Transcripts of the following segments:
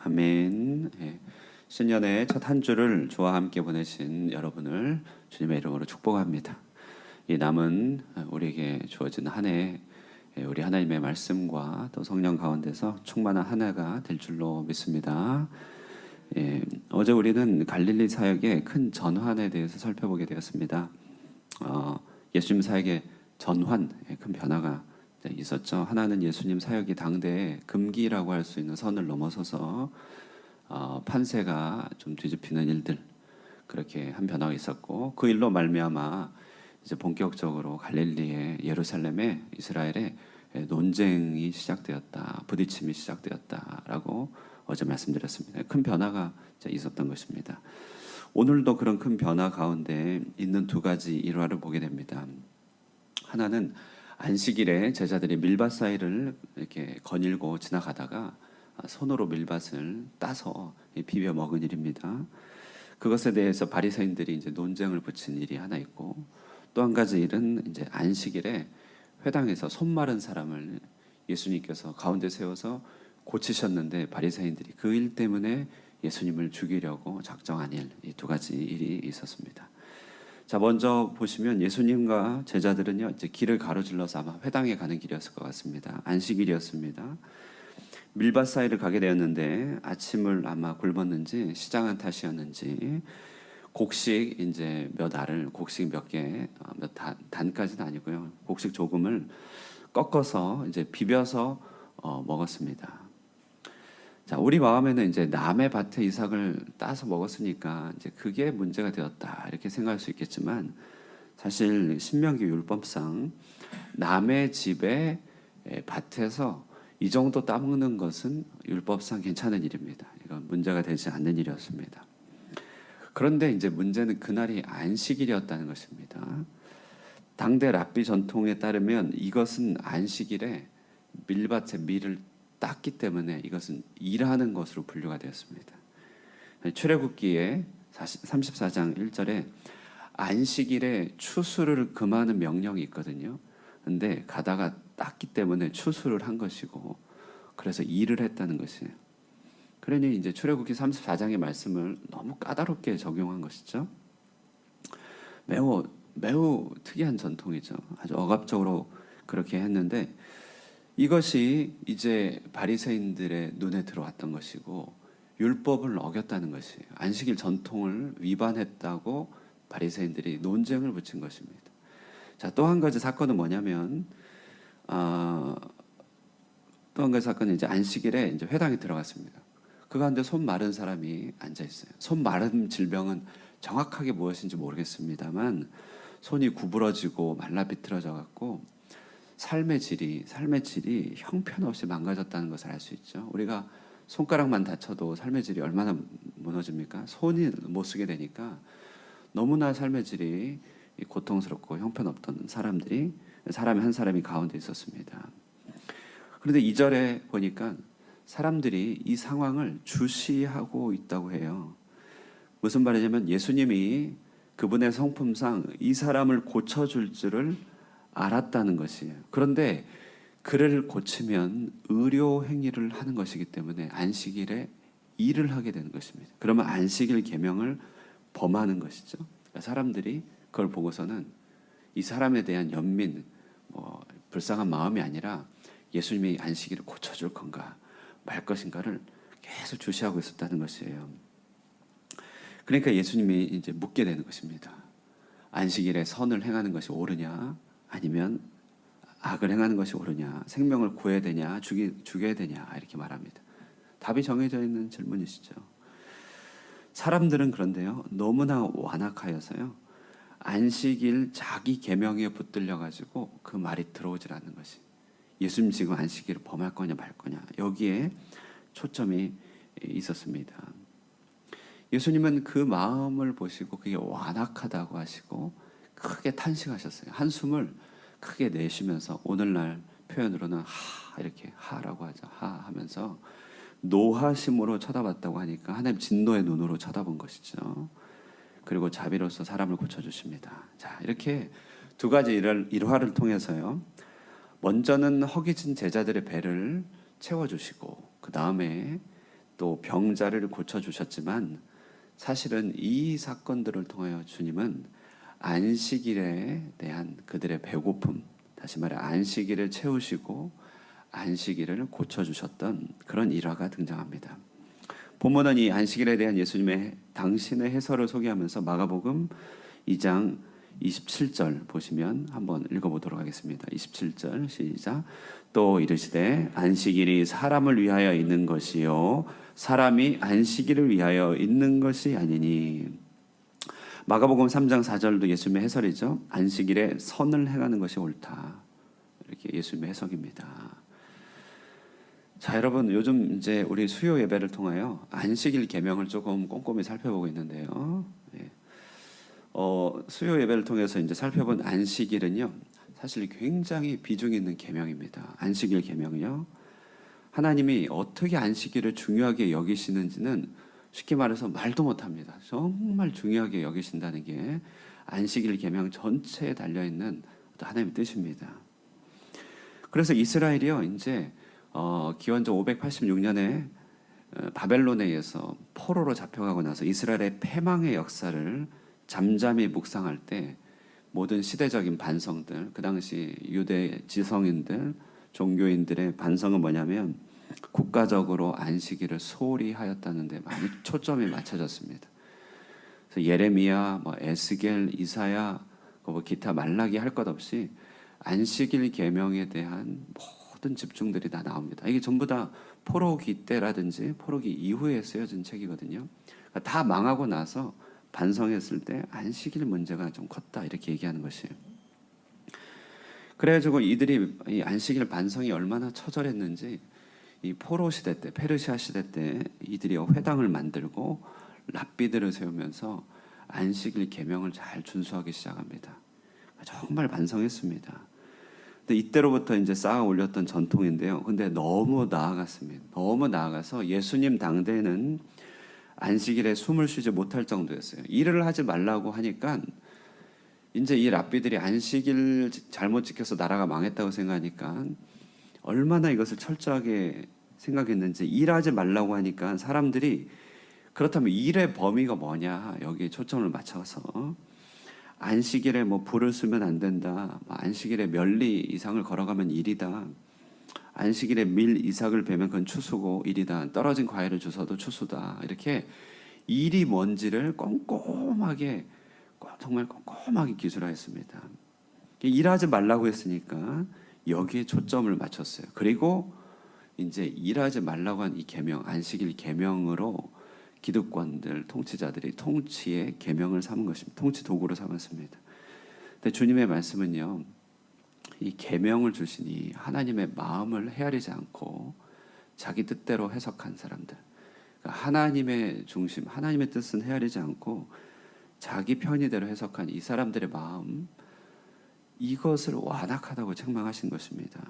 아멘. 예. 신년의 첫 한 주를 주와 함께 보내신 여러분을 주님의 이름으로 축복합니다. 이 남은 우리에게 주어진 한 해, 우리 하나님의 말씀과 또 성령 가운데서 충만한 한 해가 될 줄로 믿습니다. 어제 우리는 갈릴리 사역의 큰 전환에 대해서 살펴보게 되었습니다. 예수님 사역의 전환, 큰 변화가 있었죠. 하나는 예수님 사역이 당대에 금기라고 할 수 있는 선을 넘어서서 판세가 좀 뒤집히는 일들, 그렇게 한 변화가 있었고, 그 일로 말미암아 이제 본격적으로 갈릴리에, 예루살렘에, 이스라엘에 논쟁이 시작되었다, 부딪힘이 시작되었다라고 어제 말씀드렸습니다. 큰 변화가 있었던 것입니다. 오늘도 그런 큰 변화 가운데 있는 두 가지 일화를 보게 됩니다. 하나는 안식일에 제자들이 밀밭 사이를 이렇게 거닐고 지나가다가 손으로 밀밭을 따서 비벼 먹은 일입니다. 그것에 대해서 바리새인들이 이제 논쟁을 붙인 일이 하나 있고, 또 한 가지 일은 이제 안식일에 회당에서 손 마른 사람을 예수님께서 가운데 세워서 고치셨는데, 바리새인들이 그 일 때문에 예수님을 죽이려고 작정한 일, 이 두 가지 일이 있었습니다. 자, 먼저 보시면 예수님과 제자들은요, 이제 길을 가로질러서 아마 회당에 가는 길이었을 것 같습니다. 안식일이었습니다. 밀밭 사이를 가게 되었는데 아침을 아마 굶었는지 시장한 탓이었는지 곡식 이제 몇 알을, 곡식 몇 개, 몇 단까지는 아니고요, 곡식 조금을 꺾어서 이제 비벼서 먹었습니다. 자, 우리 마음에는 이제 남의 밭에 이삭을 따서 먹었으니까 이제 그게 문제가 되었다, 이렇게 생각할 수 있겠지만, 사실 신명기 율법상 남의 집에 밭에서 이 정도 따먹는 것은 율법상 괜찮은 일입니다. 이건 문제가 되지 않는 일이었습니다. 그런데 이제 문제는 그날이 안식일이었다는 것입니다. 당대 랍비 전통에 따르면 이것은 안식일에 밀밭에 밀을 땄기 때문에 이것은 일하는 것으로 분류가 되었습니다. 출애굽기에 34장 1절에 안식일에 추수를 금하는 명령이 있거든요. 근데 가다가 땄기 때문에 추수를 한 것이고, 그래서 일을 했다는 것이에요. 그러니 이제 출애굽기 34장의 말씀을 너무 까다롭게 적용한 것이죠. 매우 특이한 전통이죠. 아주 억압적으로 그렇게 했는데, 이것이 이제 바리새인들의 눈에 들어왔던 것이고 율법을 어겼다는 것이에요. 안식일 전통을 위반했다고 바리새인들이 논쟁을 붙인 것입니다. 자, 또 한 가지 사건은 뭐냐면, 또 한 가지 사건은 이제 안식일에 이제 회당에 들어갔습니다. 그 가운데 손 마른 사람이 앉아 있어요. 손 마른 질병은 정확하게 무엇인지 모르겠습니다만 손이 구부러지고 말라 비틀어져 갖고 삶의 질이 형편없이 망가졌다는 것을 알 수 있죠. 우리가 손가락만 다쳐도 삶의 질이 얼마나 무너집니까? 손이 못 쓰게 되니까 너무나 삶의 질이 고통스럽고 형편없던 사람이 한 사람이 가운데 있었습니다. 그런데 2절에 보니까 사람들이 이 상황을 주시하고 있다고 해요. 무슨 말이냐면 예수님이 그분의 성품상 이 사람을 고쳐줄 줄을 알았다는 것이에요. 그런데 그를 고치면 의료 행위를 하는 것이기 때문에 안식일에 일을 하게 되는 것입니다. 그러면 안식일 계명을 범하는 것이죠. 그러니까 사람들이 그걸 보고서는 이 사람에 대한 연민, 불쌍한 마음이 아니라 예수님이 안식일을 고쳐줄 건가 말 것인가를 계속 주시하고 있었다는 것이에요. 그러니까 예수님이 이제 묻게 되는 것입니다. 안식일에 선을 행하는 것이 옳으냐, 아니면 악을 행하는 것이 옳으냐, 생명을 구해야 되냐, 죽여야 되냐, 이렇게 말합니다. 답이 정해져 있는 질문이시죠. 사람들은 그런데요, 너무나 완악하여서요, 안식일 자기 계명에 붙들려 가지고 그 말이 들어오질 않는 것이, 예수님 지금 안식일을 범할 거냐 말 거냐, 여기에 초점이 있었습니다. 예수님은 그 마음을 보시고 그게 완악하다고 하시고 크게 탄식하셨어요. 한숨을 크게 내쉬면서, 오늘날 표현으로는 이렇게 하라고 하죠. 하면서 노하심으로 쳐다봤다고 하니까 하나님 진노의 눈으로 쳐다본 것이죠. 그리고 자비로서 사람을 고쳐주십니다. 자, 이렇게 두 가지 일화를 통해서요, 먼저는 허기진 제자들의 배를 채워주시고, 그 다음에 또 병자를 고쳐주셨지만 사실은 이 사건들을 통하여 주님은 안식일에 대한 그들의 배고픔, 다시 말해 안식일을 채우시고 안식일을 고쳐주셨던 그런 일화가 등장합니다. 본문은 이 안식일에 대한 예수님의 당신의 해설을 소개하면서 마가복음 2장 27절 보시면 한번 읽어보도록 하겠습니다. 27절 시작. 또 이르시되 안식일이 사람을 위하여 있는 것이요 사람이 안식일을 위하여 있는 것이 아니니. 마가복음 3장 4절도 예수님의 해설이죠. 안식일에 선을 행하는 것이 옳다. 이렇게 예수님의 해석입니다. 자, 여러분 요즘 이제 우리 수요 예배를 통하여 안식일 계명을 조금 꼼꼼히 살펴보고 있는데요. 수요 예배를 통해서 이제 살펴본 안식일은요, 사실 굉장히 비중 있는 계명입니다. 안식일 계명이요. 하나님이 어떻게 안식일을 중요하게 여기시는지는 쉽게 말해서 말도 못합니다. 정말 중요하게 여기신다는 게 안식일 계명 전체에 달려 있는 하나님의 뜻입니다. 그래서 이스라엘이요, 이제 기원전 586년에 바벨론에 의해서 포로로 잡혀가고 나서 이스라엘의 패망의 역사를 잠잠히 묵상할 때 모든 시대적인 반성들, 그 당시 유대 지성인들, 종교인들의 반성은 뭐냐면 국가적으로 안식일을 소홀히 하였다는 데 많이 초점이 맞춰졌습니다. 그래서 예레미야, 에스겔, 이사야, 기타 말라기 할 것 없이 안식일 계명에 대한 모든 집중들이 다 나옵니다. 이게 전부 다 포로기 때라든지 포로기 이후에 쓰여진 책이거든요. 그러니까 다 망하고 나서 반성했을 때 안식일 문제가 좀 컸다 이렇게 얘기하는 것이에요. 그래가지고 이들이 이 안식일 반성이 얼마나 처절했는지 이 포로 시대 때, 페르시아 시대 때 이들이 회당을 만들고 랍비들을 세우면서 안식일 계명을 잘 준수하기 시작합니다. 정말 반성했습니다. 근데 이때로부터 이제 쌓아 올렸던 전통인데요. 근데 너무 나아갔습니다. 너무 나아가서 예수님 당대에는 안식일에 숨을 쉬지 못할 정도였어요. 일을 하지 말라고 하니까 이제 이 랍비들이 안식일 잘못 지켜서 나라가 망했다고 생각하니까 얼마나 이것을 철저하게 생각했는지, 일하지 말라고 하니까 사람들이 그렇다면 일의 범위가 뭐냐 여기에 초점을 맞춰서 안식일에 불을 쓰면 안 된다, 안식일에 면리 이상을 걸어가면 일이다, 안식일에 밀 이삭을 베면 그건 추수고 일이다, 떨어진 과일을 주워도 추수다, 이렇게 일이 뭔지를 꼼꼼하게, 정말 꼼꼼하게 기술하였습니다. 일하지 말라고 했으니까 여기에 초점을 맞췄어요. 그리고 이제 일하지 말라고 한 이 계명, 안식일 계명으로 기득권들, 통치자들이 통치의 계명을 삼은 것입니다. 통치 도구로 삼았습니다. 근데 주님의 말씀은요, 이 계명을 주시니 하나님의 마음을 헤아리지 않고 자기 뜻대로 해석한 사람들, 그러니까 하나님의 중심, 하나님의 뜻은 헤아리지 않고 자기 편의대로 해석한 이 사람들의 마음, 이것을 완악하다고 책망하신 것입니다.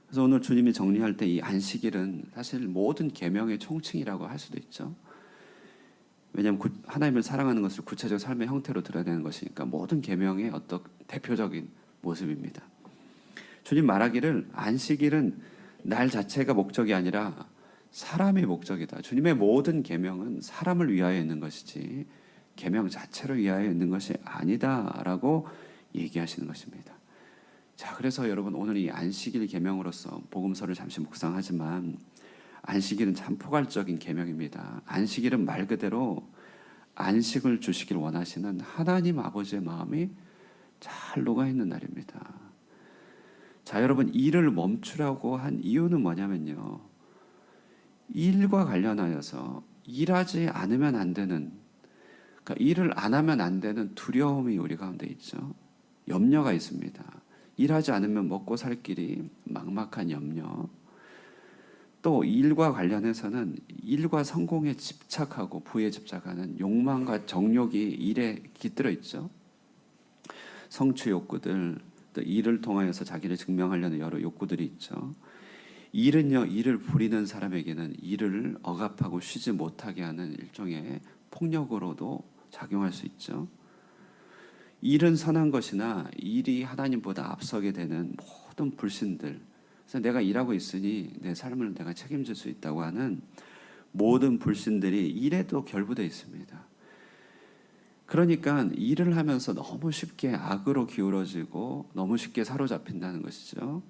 그래서 오늘 주님이 정리할 때 이 안식일은 사실 모든 계명의 총칭이라고 할 수도 있죠. 왜냐하면 하나님을 사랑하는 것을 구체적 삶의 형태로 드러내는 것이니까 모든 계명의 어떤 대표적인 모습입니다. 주님 말하기를 안식일은 날 자체가 목적이 아니라 사람이 목적이다. 주님의 모든 계명은 사람을 위하여 있는 것이지 계명 자체를 위하여 있는 것이 아니다라고 얘기하시는 것입니다. 자, 그래서 여러분 오늘 이 안식일 계명으로서 복음서를 잠시 묵상하지만 안식일은 참 포괄적인 계명입니다. 안식일은 말 그대로 안식을 주시길 원하시는 하나님 아버지의 마음이 잘 녹아있는 날입니다. 자, 여러분 일을 멈추라고 한 이유는 뭐냐면요, 일과 관련하여서 일하지 않으면 안 되는, 그러니까 일을 안 하면 안 되는 두려움이 우리 가운데 있죠. 염려가 있습니다. 일하지 않으면 먹고 살 길이 막막한 염려. 또 일과 관련해서는 일과 성공에 집착하고 부에 집착하는 욕망과 정욕이 일에 깃들어 있죠. 성취 욕구들, 또 일을 통하여서 자기를 증명하려는 여러 욕구들이 있죠. 일은요, 일을 부리는 사람에게는 일을 억압하고 쉬지 못하게 하는 일종의 폭력으로도 작용할 수 있죠. 일은 선한 것이나 일이 하나님보다 앞서게 되는 모든 불신들, 그래서 내가 일하고 있으니 내 삶을 내가 책임질 수 있다고 하는 모든 불신들이 일에도 결부되어 있습니다. 그러니까 일을 하면서 너무 쉽게 악으로 기울어지고 너무 쉽게 사로잡힌다는 것이죠.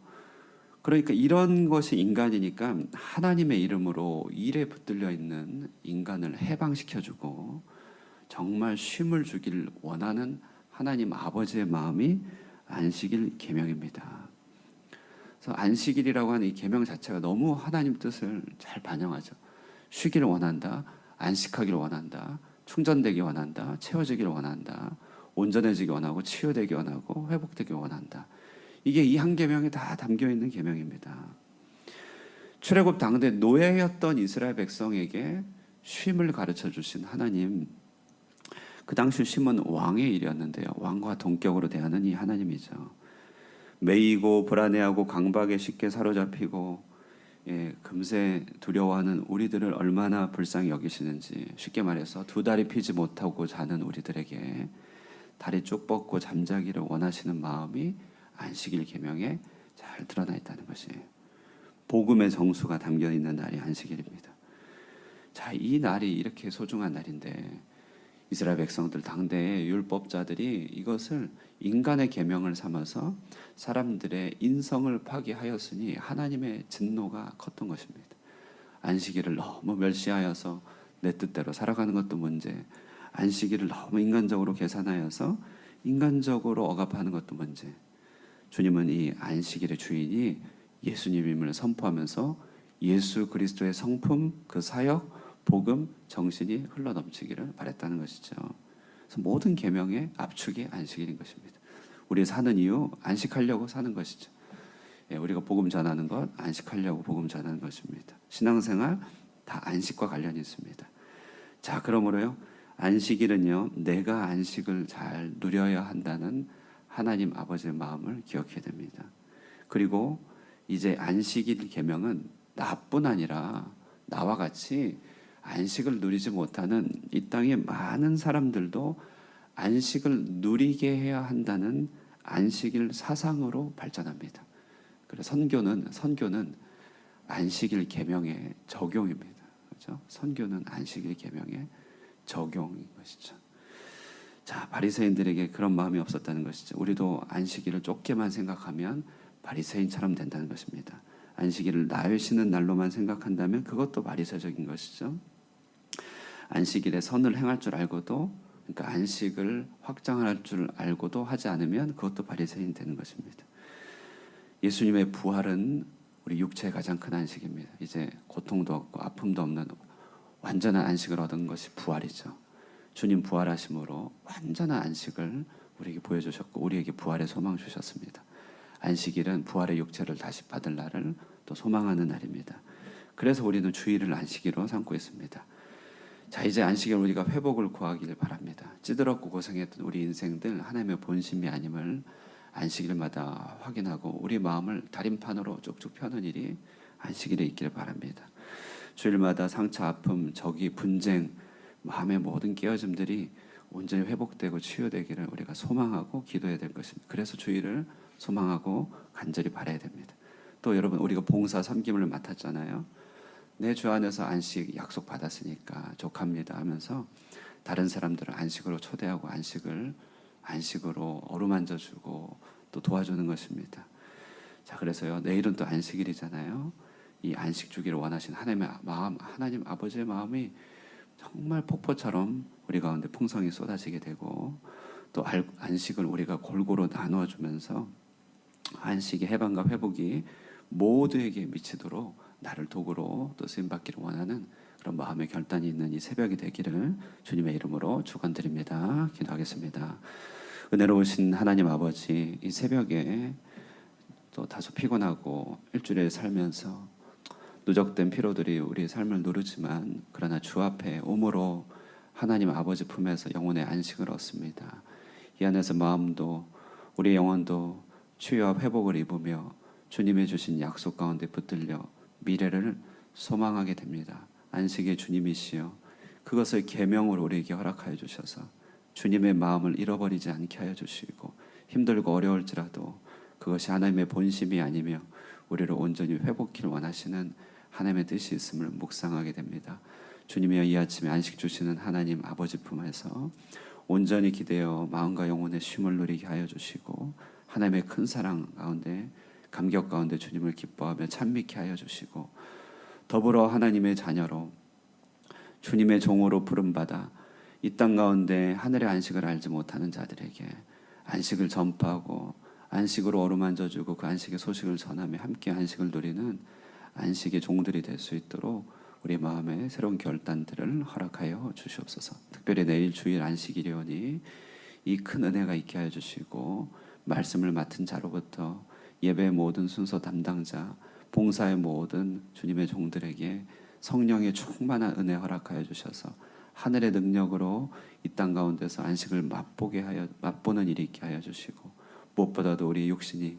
그러니까 이런 것이 인간이니까 하나님의 이름으로 일에 붙들려 있는 인간을 해방시켜주고 정말 쉼을 주길 원하는 하나님 아버지의 마음이 안식일 계명입니다. 그래서 안식일이라고 하는 이 계명 자체가 너무 하나님 뜻을 잘 반영하죠. 쉬기를 원한다, 안식하기를 원한다, 충전되기 원한다, 채워지기를 원한다, 온전해지기 원하고 치유되기 원하고 회복되기 원한다. 이게 이 한 계명에 다 담겨 있는 계명입니다. 출애굽 당대 노예였던 이스라엘 백성에게 쉼을 가르쳐 주신 하나님, 그 당시 쉼은 왕의 일이었는데요. 왕과 동격으로 대하는 이 하나님이죠. 매이고 불안해하고 강박에 쉽게 사로잡히고 금세 두려워하는 우리들을 얼마나 불쌍히 여기시는지, 쉽게 말해서 두 다리 피지 못하고 자는 우리들에게 다리 쭉 뻗고 잠자기를 원하시는 마음이 안식일 계명에 잘 드러나 있다는 것이에요. 복음의 정수가 담겨 있는 날이 안식일입니다. 자, 이 날이 이렇게 소중한 날인데 이스라엘 백성들 당대의 율법자들이 이것을 인간의 계명을 삼아서 사람들의 인성을 파괴하였으니 하나님의 진노가 컸던 것입니다. 안식일을 너무 멸시하여서 내 뜻대로 살아가는 것도 문제, 안식일을 너무 인간적으로 계산하여서 인간적으로 억압하는 것도 문제. 주님은 이 안식일의 주인이 예수님임을 선포하면서 예수 그리스도의 성품, 그 사역, 복음, 정신이 흘러넘치기를 바랬다는 것이죠. 그래서 모든 계명의 압축이 안식일인 것입니다. 우리 사는 이유 안식하려고 사는 것이죠. 우리가 복음 전하는 것 안식하려고 복음 전하는 것입니다. 신앙생활 다 안식과 관련이 있습니다. 자, 그러므로요, 안식일은요, 내가 안식을 잘 누려야 한다는 하나님 아버지의 마음을 기억해야 됩니다. 그리고 이제 안식일 계명은 나뿐 아니라 나와 같이 안식을 누리지 못하는 이 땅의 많은 사람들도 안식을 누리게 해야 한다는 안식일 사상으로 발전합니다. 그래서 선교는 안식일 계명의 적용입니다. 그렇죠? 선교는 안식일 계명의 적용인 것이죠. 자, 바리새인들에게 그런 마음이 없었다는 것이죠. 우리도 안식일을 좁게만 생각하면 바리새인처럼 된다는 것입니다. 안식일을 나의 쉬는 날로만 생각한다면 그것도 바리새적인 것이죠. 안식일에 선을 행할 줄 알고도, 그러니까 안식을 확장할 줄 알고도 하지 않으면 그것도 바리새인 되는 것입니다. 예수님의 부활은 우리 육체의 가장 큰 안식입니다. 이제 고통도 없고 아픔도 없는 완전한 안식을 얻은 것이 부활이죠. 주님 부활하심으로 완전한 안식을 우리에게 보여주셨고 우리에게 부활의 소망 주셨습니다. 안식일은 부활의 육체를 다시 받을 날을 또 소망하는 날입니다. 그래서 우리는 주일을 안식일로 삼고 있습니다. 자, 이제 안식일 우리가 회복을 구하기를 바랍니다. 찌들었고 고생했던 우리 인생들 하나님의 본심이 아님을 안식일마다 확인하고 우리 마음을 다림판으로 쭉쭉 펴는 일이 안식일에 있기를 바랍니다. 주일마다 상처, 아픔, 적이, 분쟁, 마음의 모든 깨어짐들이 온전히 회복되고 치유되기를 우리가 소망하고 기도해야 될 것입니다. 그래서 주일을 소망하고 간절히 바라야 됩니다. 또 여러분, 우리가 봉사 섬김을 맡았잖아요. 내 주 안에서 안식 약속 받았으니까 족합니다 하면서 다른 사람들을 안식으로 초대하고 안식으로 어루만져 주고 또 도와주는 것입니다. 자, 그래서요, 내일은 또 안식일이잖아요. 이 안식 주기를 원하신 하나님의 마음, 하나님 아버지의 마음이 정말 폭포처럼 우리 가운데 풍성히 쏟아지게 되고 또 안식을 우리가 골고루 나누어 주면서 안식의 해방과 회복이 모두에게 미치도록 나를 도구로 또 쓰임받기를 원하는 그런 마음의 결단이 있는 이 새벽이 되기를 주님의 이름으로 축원드립니다. 기도하겠습니다. 은혜로우신 하나님 아버지, 이 새벽에 또 다소 피곤하고 일주일에 살면서 누적된 피로들이 우리의 삶을 누르지만 그러나 주 앞에 오므로 하나님 아버지 품에서 영혼의 안식을 얻습니다. 이 안에서 마음도 우리의 영혼도 치유와 회복을 입으며 주님이 주신 약속 가운데 붙들려 미래를 소망하게 됩니다. 안식의 주님이시여 그것을 계명으로 우리에게 허락하여 주셔서 주님의 마음을 잃어버리지 않게 하여 주시고 힘들고 어려울지라도 그것이 하나님의 본심이 아니며 우리를 온전히 회복키를 원하시는 하나님의 뜻이 있음을 묵상하게 됩니다. 주님이여 이 아침에 안식 주시는 하나님 아버지 품에서 온전히 기대어 마음과 영혼의 쉼을 누리게 하여 주시고 하나님의 큰 사랑 가운데 감격 가운데 주님을 기뻐하며 찬미케 하여 주시고 더불어 하나님의 자녀로 주님의 종으로 부름받아 이 땅 가운데 하늘의 안식을 알지 못하는 자들에게 안식을 전파하고 안식으로 어루만져주고 그 안식의 소식을 전하며 함께 안식을 누리는 안식의 종들이 될 수 있도록 우리 마음에 새로운 결단들을 허락하여 주시옵소서. 특별히 내일 주일 안식일이오니 이 큰 은혜가 있게 하여 주시고 말씀을 맡은 자로부터 예배의 모든 순서 담당자 봉사의 모든 주님의 종들에게 성령의 충만한 은혜 허락하여 주셔서 하늘의 능력으로 이 땅 가운데서 안식을 맛보는 일이 있게 하여 주시고 무엇보다도 우리 육신이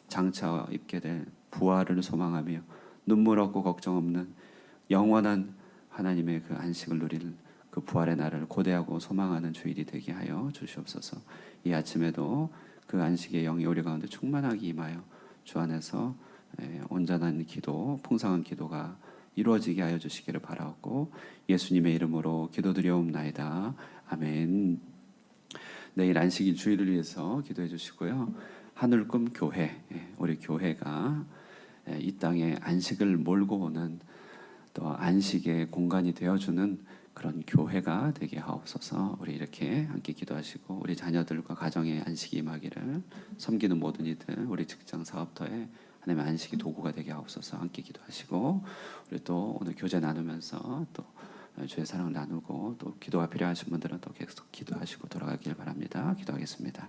장차 입게 될 부활을 소망하며 눈물 없고 걱정 없는 영원한 하나님의 그 안식을 누릴 그 부활의 날을 고대하고 소망하는 주일이 되게 하여 주시옵소서. 이 아침에도 그 안식의 영이 우리 가운데 충만하게 임하여 주 안에서 온전한 기도, 풍성한 기도가 이루어지게 하여 주시기를 바라고 예수님의 이름으로 기도드리옵나이다. 아멘. 내일 안식일 주일을 위해서 기도해 주시고요. 하늘꿈 교회, 우리 교회가 이 땅에 안식을 몰고 오는 또 안식의 공간이 되어주는 그런 교회가 되게 하옵소서. 우리 이렇게 함께 기도하시고 우리 자녀들과 가정의 안식이 임하기를 섬기는 모든 이들 우리 직장 사업터에 하나님의 안식이 도구가 되게 하옵소서. 함께 기도하시고 우리 또 오늘 교제 나누면서 또 주의 사랑을 나누고 또 기도가 필요하신 분들은 또 계속 기도하시고 돌아가길 바랍니다. 기도하겠습니다.